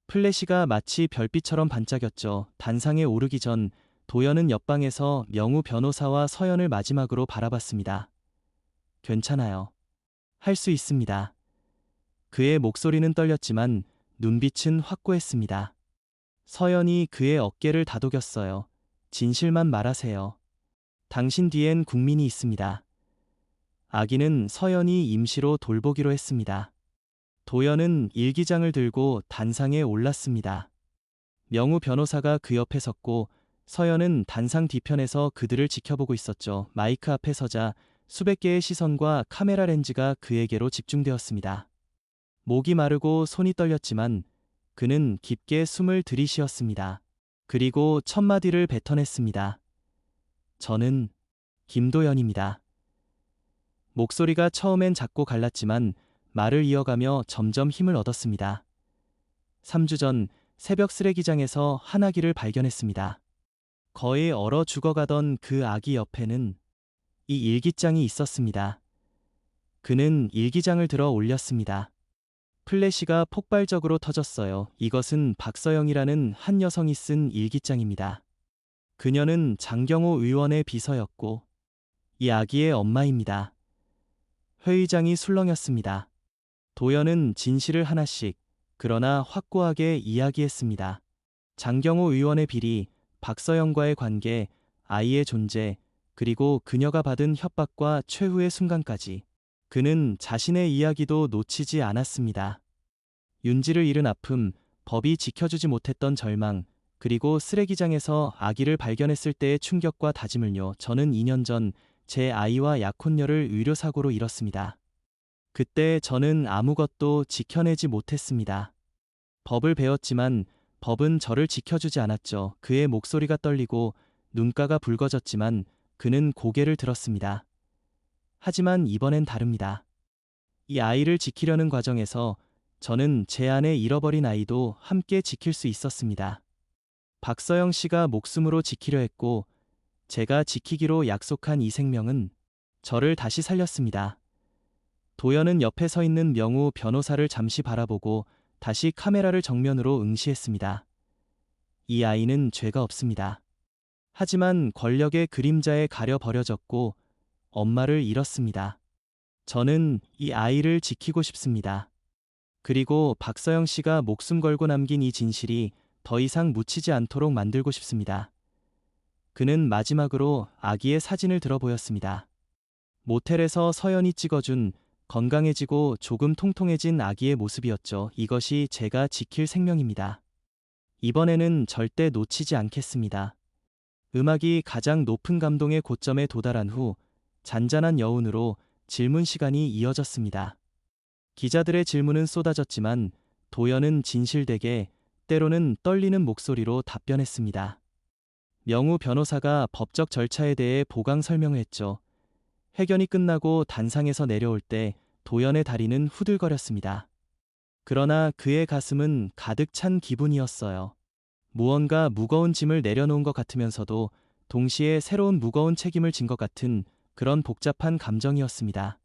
플래시가 마치 별빛처럼 반짝였죠. 단상에 오르기 전 도연은 옆방에서 명우 변호사와 서연을 마지막으로 바라봤습니다. 괜찮아요. 할 수 있습니다. 그의 목소리는 떨렸지만 눈빛은 확고했습니다. 서연이 그의 어깨를 다독였어요. 진실만 말하세요. 당신 뒤엔 국민이 있습니다. 아기는 서연이 임시로 돌보기로 했습니다. 도연은 일기장을 들고 단상에 올랐습니다. 명우 변호사가 그 옆에 섰고 서연은 단상 뒤편에서 그들을 지켜보고 있었죠. 마이크 앞에 서자 수백 개의 시선과 카메라 렌즈가 그에게로 집중되었습니다. 목이 마르고 손이 떨렸지만 그는 깊게 숨을 들이쉬었습니다. 그리고 첫 마디를 뱉어냈습니다. 저는 김도연입니다. 목소리가 처음엔 작고 갈랐지만 말을 이어가며 점점 힘을 얻었습니다. 3주 전 새벽 쓰레기장에서 한 아기를 발견했습니다. 거의 얼어 죽어가던 그 아기 옆에는 이 일기장이 있었습니다. 그는 일기장을 들어 올렸습니다. 플래시가 폭발적으로 터졌어요. 이것은 박서영이라는 한 여성이 쓴 일기장입니다. 그녀는 장경호 의원의 비서였고 이 아기의 엄마입니다. 회의장이 술렁였습니다. 도연은 진실을 하나씩 그러나 확고하게 이야기했습니다. 장경호 의원의 비리, 박서영과의 관계, 아이의 존재, 그리고 그녀가 받은 협박과 최후의 순간까지 그는 자신의 이야기도 놓치지 않았습니다. 윤지를 잃은 아픔, 법이 지켜주지 못했던 절망, 그리고 쓰레기장에서 아기를 발견했을 때의 충격과 다짐을요. 저는 2년 전 제 아이와 약혼녀를 의료사고로 잃었습니다. 그때 저는 아무것도 지켜내지 못했습니다. 법을 배웠지만 법은 저를 지켜주지 않았죠. 그의 목소리가 떨리고 눈가가 붉어졌지만 그는 고개를 들었습니다. 하지만 이번엔 다릅니다. 이 아이를 지키려는 과정에서 저는 제 안에 잃어버린 아이도 함께 지킬 수 있었습니다. 박서영 씨가 목숨으로 지키려 했고 제가 지키기로 약속한 이 생명은 저를 다시 살렸습니다. 도연은 옆에 서 있는 명우 변호사를 잠시 바라보고 다시 카메라를 정면으로 응시했습니다. 이 아이는 죄가 없습니다. 하지만 권력의 그림자에 가려 버려졌고 엄마를 잃었습니다. 저는 이 아이를 지키고 싶습니다. 그리고 박서영 씨가 목숨 걸고 남긴 이 진실이 더 이상 묻히지 않도록 만들고 싶습니다. 그는 마지막으로 아기의 사진을 들어 보였습니다. 모텔에서 서연이 찍어준 건강해지고 조금 통통해진 아기의 모습이었죠. 이것이 제가 지킬 생명입니다. 이번에는 절대 놓치지 않겠습니다. 음악이 가장 높은 감동의 고점에 도달한 후 잔잔한 여운으로 질문 시간이 이어졌습니다. 기자들의 질문은 쏟아졌지만 도연은 진실되게 때로는 떨리는 목소리로 답변했습니다. 명우 변호사가 법적 절차에 대해 보강 설명을 했죠. 회견이 끝나고 단상에서 내려올 때 도연의 다리는 후들거렸습니다. 그러나 그의 가슴은 가득 찬 기분이었어요. 무언가 무거운 짐을 내려놓은 것 같으면서도 동시에 새로운 무거운 책임을 진 것 같은 그런 복잡한 감정이었습니다.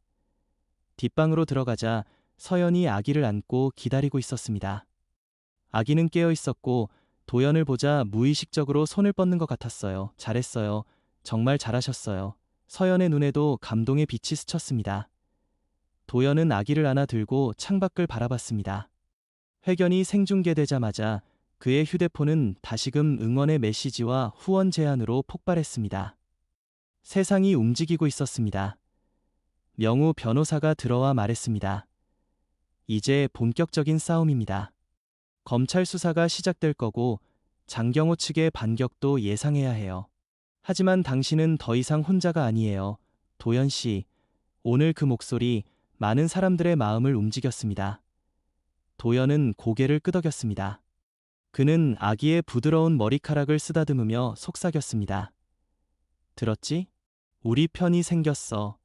뒷방으로 들어가자 서연이 아기를 안고 기다리고 있었습니다. 아기는 깨어 있었고 도연을 보자 무의식적으로 손을 뻗는 것 같았어요. 잘했어요. 정말 잘하셨어요. 서연의 눈에도 감동의 빛이 스쳤습니다. 도연은 아기를 안아 들고 창밖을 바라봤습니다. 회견이 생중계되자마자 그의 휴대폰은 다시금 응원의 메시지와 후원 제안으로 폭발했습니다. 세상이 움직이고 있었습니다. 명우 변호사가 들어와 말했습니다. 이제 본격적인 싸움입니다. 검찰 수사가 시작될 거고 장경호 측의 반격도 예상해야 해요. 하지만 당신은 더 이상 혼자가 아니에요. 도연 씨, 오늘 그 목소리 많은 사람들의 마음을 움직였습니다. 도연은 고개를 끄덕였습니다. 그는 아기의 부드러운 머리카락을 쓰다듬으며 속삭였습니다. 들었지? 우리 편이 생겼어.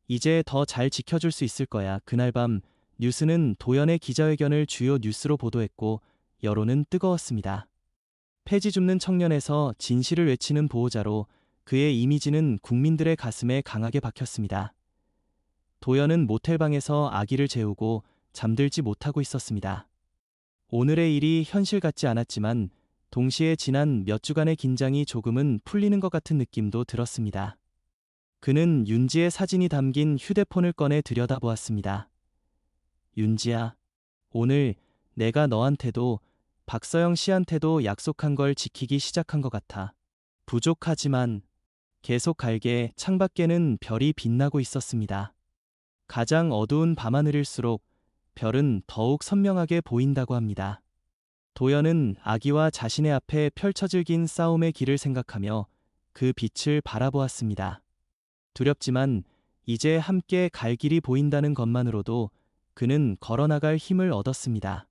이제 더 잘 지켜줄 수 있을 거야. 그날 밤 뉴스는 도연의 기자회견을 주요 뉴스로 보도했고 여론은 뜨거웠습니다. 폐지 줍는 청년에서 진실을 외치는 보호자로 그의 이미지는 국민들의 가슴에 강하게 박혔습니다. 도연은 모텔방에서 아기를 재우고 잠들지 못하고 있었습니다. 오늘의 일이 현실 같지 않았지만 동시에 지난 몇 주간의 긴장이 조금은 풀리는 것 같은 느낌도 들었습니다. 그는 윤지의 사진이 담긴 휴대폰을 꺼내 들여다보았습니다. 윤지야, 오늘 내가 너한테도 박서영 씨한테도 약속한 걸 지키기 시작한 것 같아. 부족하지만 계속 갈게. 창밖에는 별이 빛나고 있었습니다. 가장 어두운 밤하늘일수록 별은 더욱 선명하게 보인다고 합니다. 도연은 아기와 자신의 앞에 펼쳐질 긴 싸움의 길을 생각하며 그 빛을 바라보았습니다. 두렵지만 이제 함께 갈 길이 보인다는 것만으로도 그는 걸어나갈 힘을 얻었습니다.